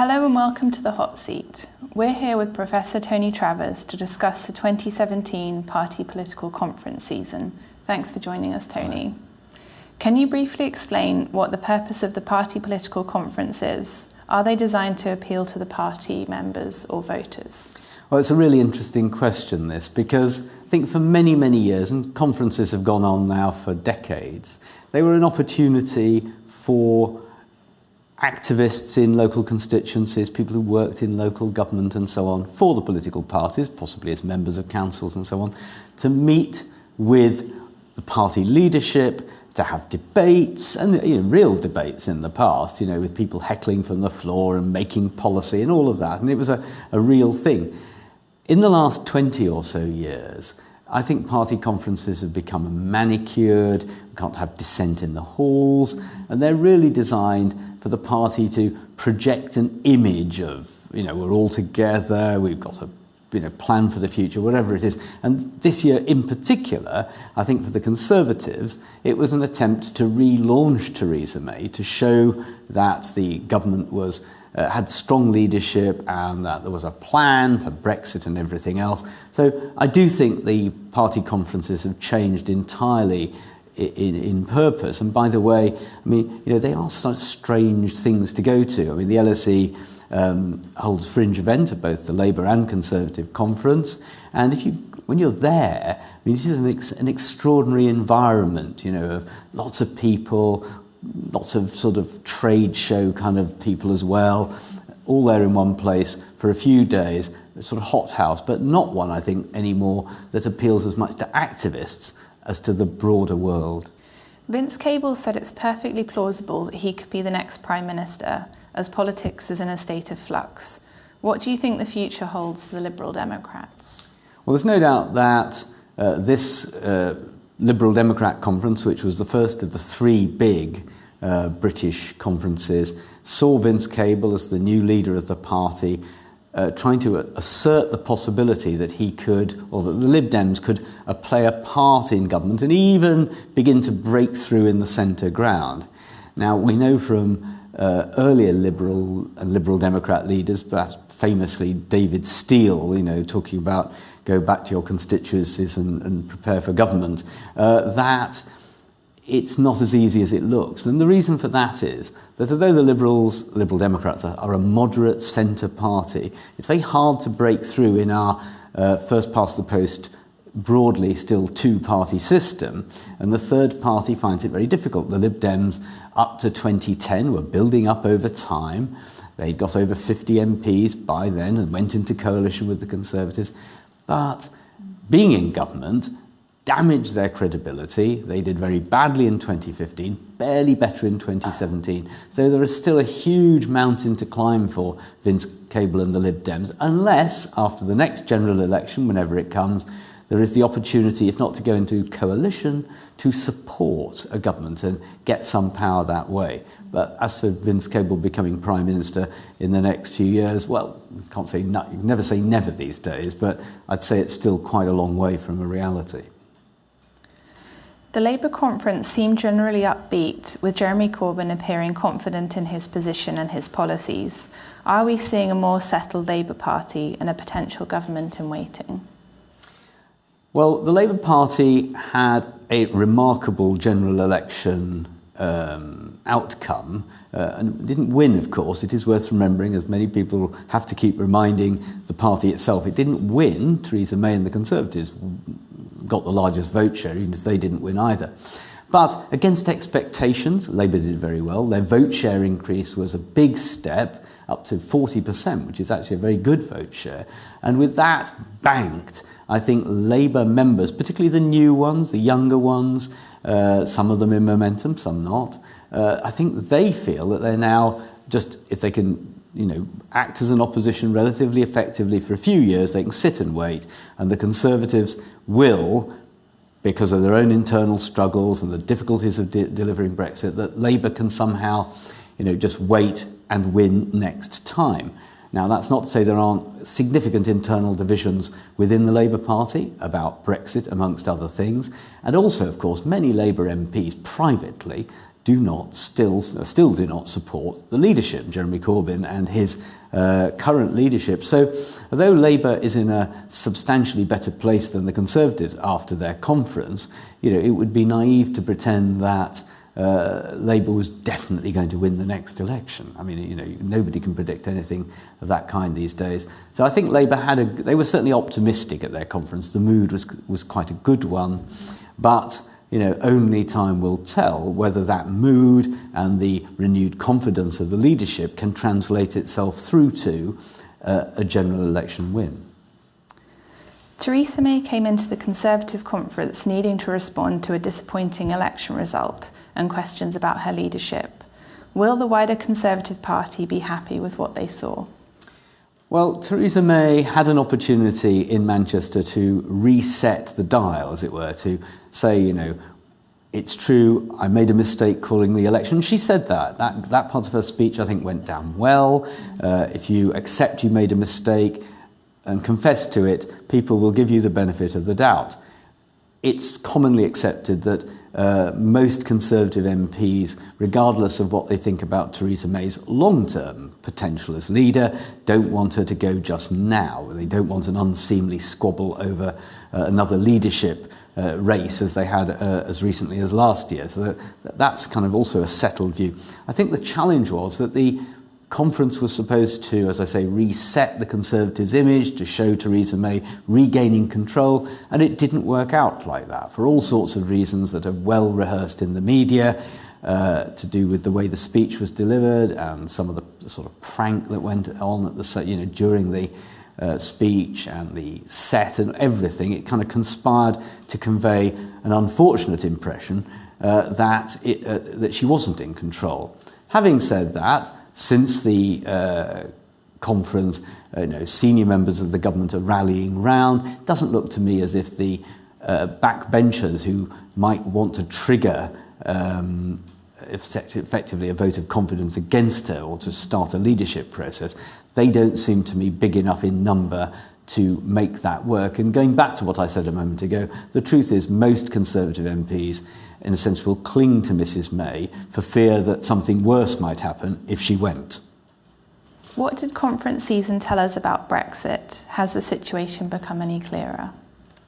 Hello and welcome to the Hot Seat. We're here with Professor Tony Travers to discuss the 2017 Party Political Conference season. Thanks for joining us, Tony. Can you briefly explain what the purpose of the Party Political Conference is? Are they designed to appeal to the party members or voters? Well, it's a really interesting question, this, because I think for many, many years, and conferences have gone on now for decades, they were an opportunity for activists in local constituencies, people who worked in local government and so on, for the political parties, possibly as members of councils and so on, to meet with the party leadership, to have debates, and real debates in the past, with people heckling from the floor and making policy and all of that. And it was a real thing. In the last 20 or so years, I think party conferences have become manicured, we can't have dissent in the halls, and they're really designed for the party to project an image of, we're all together, we've got a plan for the future, whatever it is. And this year in particular, I think for the Conservatives, it was an attempt to relaunch Theresa May, to show that the government had strong leadership and that there was a plan for Brexit and everything else. So I do think the party conferences have changed entirely in purpose. And by the way, they are such strange things to go to. The LSE holds fringe event at both the Labour and Conservative conference, and when you're there, it is an extraordinary environment, of lots of people, lots of sort of trade show kind of people as well, all there in one place for a few days, a sort of hothouse, but not one, I think, anymore that appeals as much to activists as to the broader world. Vince Cable said it's perfectly plausible that he could be the next Prime Minister, as politics is in a state of flux. What do you think the future holds for the Liberal Democrats? Well, there's no doubt that this Liberal Democrat conference, which was the first of the three big British conferences, saw Vince Cable as the new leader of the party, trying to assert the possibility that he could, or that the Lib Dems could play a part in government and even begin to break through in the centre ground. Now, we know from earlier Liberal and Liberal Democrat leaders, perhaps famously David Steele, talking about go back to your constituencies and prepare for government, that it's not as easy as it looks. And the reason for that is that although the Liberal Democrats are a moderate centre party, it's very hard to break through in our first past the post, broadly still two-party system, and the third party finds it very difficult. The Lib Dems, up to 2010, were building up over time. They'd got over 50 MPs by then and went into coalition with the Conservatives. But being in government damaged their credibility. They did very badly in 2015, barely better in 2017. So there is still a huge mountain to climb for Vince Cable and the Lib Dems, unless, after the next general election, whenever it comes, there is the opportunity, if not to go into coalition, to support a government and get some power that way. But as for Vince Cable becoming Prime Minister in the next few years, well, you can't say you can never say never these days, but I'd say it's still quite a long way from a reality. The Labour conference seemed generally upbeat, with Jeremy Corbyn appearing confident in his position and his policies. Are we seeing a more settled Labour Party and a potential government in waiting? Well, the Labour Party had a remarkable general election outcome and didn't win, of course. It is worth remembering, as many people have to keep reminding the party itself, it didn't win. Theresa May and the Conservatives got the largest vote share, even if they didn't win either. But against expectations, Labour did very well. Their vote share increase was a big step, up to 40%, which is actually a very good vote share. And with that banked, I think Labour members, particularly the new ones, the younger ones, some of them in momentum, some not, I think they feel that they're now just, if they can act as an opposition relatively effectively for a few years, they can sit and wait. And the Conservatives will, because of their own internal struggles and the difficulties of delivering Brexit, that Labour can somehow, just wait and win next time. Now, that's not to say there aren't significant internal divisions within the Labour Party about Brexit, amongst other things. And also, of course, many Labour MPs privately still do not support the leadership, Jeremy Corbyn and his current leadership. So, although Labour is in a substantially better place than the Conservatives after their conference, it would be naive to pretend that Labour was definitely going to win the next election. I mean, nobody can predict anything of that kind these days. So I think Labour they were certainly optimistic at their conference. The mood was quite a good one, but only time will tell whether that mood and the renewed confidence of the leadership can translate itself through to a general election win. Theresa May came into the Conservative conference needing to respond to a disappointing election result and questions about her leadership. Will the wider Conservative Party be happy with what they saw? Well, Theresa May had an opportunity in Manchester to reset the dial, as it were, to say, it's true, I made a mistake calling the election. She said that part of her speech, I think, went down well. If you accept you made a mistake and confess to it, people will give you the benefit of the doubt. It's commonly accepted that most Conservative MPs, regardless of what they think about Theresa May's long-term potential as leader, don't want her to go just now. They don't want an unseemly squabble over another leadership race as they had as recently as last year. So that's kind of also a settled view. I think the challenge was that the conference was supposed to, as I say, reset the Conservatives' image, to show Theresa May regaining control, and it didn't work out like that for all sorts of reasons that are well rehearsed in the media, to do with the way the speech was delivered and some of the sort of prank that went on at the during the speech and the set and everything. It kind of conspired to convey an unfortunate impression that she wasn't in control. Having said that, since the conference, senior members of the government are rallying round. It doesn't look to me as if the backbenchers who might want to trigger effectively a vote of confidence against her or to start a leadership process, they don't seem to me big enough in number to make that work. And going back to what I said a moment ago, the truth is most Conservative MPs, in a sense, will cling to Mrs May for fear that something worse might happen if she went. What did conference season tell us about Brexit? Has the situation become any clearer?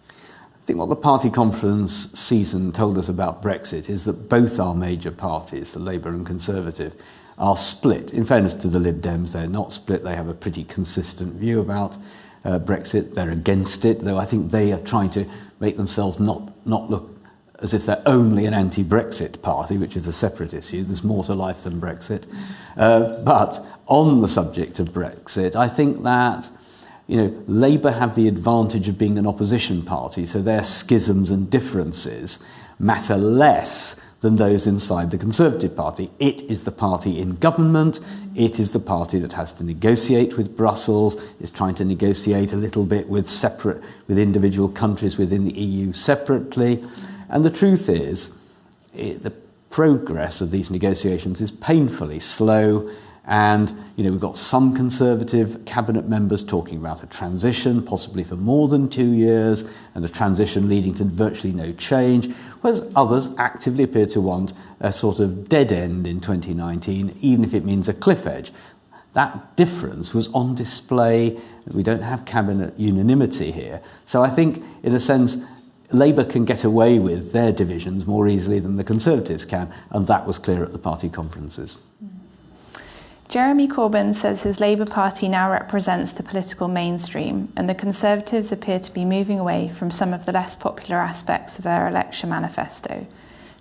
I think what the party conference season told us about Brexit is that both our major parties, the Labour and Conservative, are split. In fairness to the Lib Dems, they're not split. They have a pretty consistent view about Brexit. They're against it, though I think they are trying to make themselves not look as if they're only an anti-Brexit party, which is a separate issue. There's more to life than Brexit. But on the subject of Brexit, I think that Labour have the advantage of being an opposition party, so their schisms and differences matter less than those inside the Conservative Party. It is the party in government. It is the party that has to negotiate with Brussels, is trying to negotiate a little bit with individual countries within the EU separately. And the truth is, the progress of these negotiations is painfully slow. And, we've got some Conservative cabinet members talking about a transition, possibly for more than 2 years, and a transition leading to virtually no change, whereas others actively appear to want a sort of dead end in 2019, even if it means a cliff edge. That difference was on display. We don't have cabinet unanimity here. So I think, in a sense, Labour can get away with their divisions more easily than the Conservatives can, and that was clear at the party conferences. Jeremy Corbyn says his Labour Party now represents the political mainstream, and the Conservatives appear to be moving away from some of the less popular aspects of their election manifesto.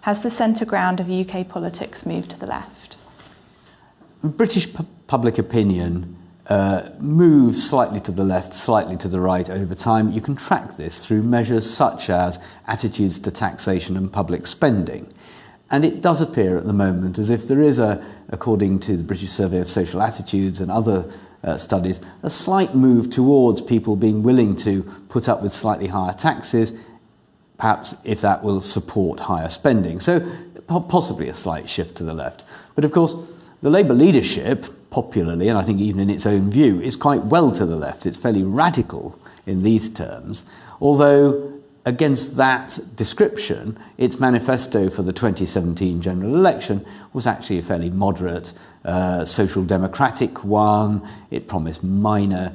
Has the centre ground of UK politics moved to the left? British public opinion moves slightly to the left, slightly to the right over time. You can track this through measures such as attitudes to taxation and public spending. And it does appear at the moment as if there is, according to the British Survey of Social Attitudes and other studies, a slight move towards people being willing to put up with slightly higher taxes, perhaps if that will support higher spending. So possibly a slight shift to the left. But of course, the Labour leadership, popularly, and I think even in its own view, is quite well to the left. It's fairly radical in these terms, although against that description, its manifesto for the 2017 general election was actually a fairly moderate social democratic one. It promised minor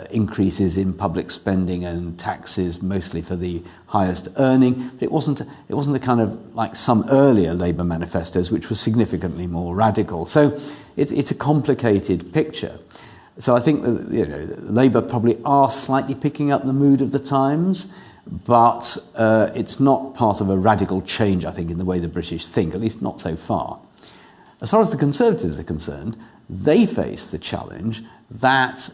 increases in public spending and taxes, mostly for the highest earning. But it wasn't a kind of like some earlier Labour manifestos, which was significantly more radical. So it's a complicated picture. So I think that, Labour probably are slightly picking up the mood of the times, but it's not part of a radical change, I think, in the way the British think, at least not so far. As far as the Conservatives are concerned, they face the challenge that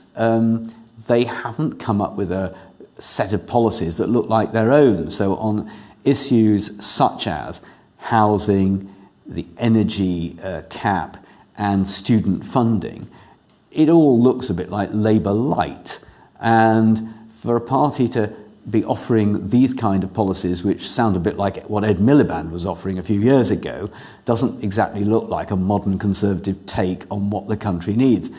they haven't come up with a set of policies that look like their own. So on issues such as housing, the energy cap and student funding, it all looks a bit like Labour light. And for a party to be offering these kind of policies, which sound a bit like what Ed Miliband was offering a few years ago, doesn't exactly look like a modern Conservative take on what the country needs.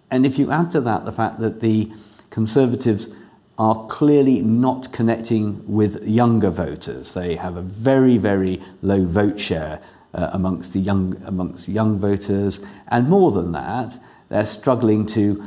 And if you add to that the fact that the Conservatives are clearly not connecting with younger voters, they have a very, very low vote share amongst young voters, and more than that, they're struggling to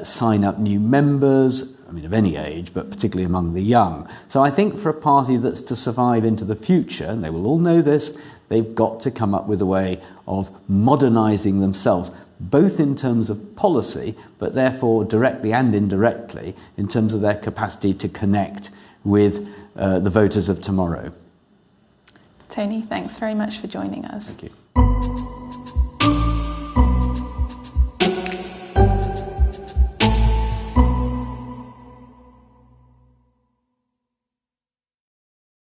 sign up new members, of any age, but particularly among the young. So I think for a party that's to survive into the future, and they will all know this, they've got to come up with a way of modernising themselves, both in terms of policy, but therefore directly and indirectly in terms of their capacity to connect with the voters of tomorrow. Tony, thanks very much for joining us. Thank you.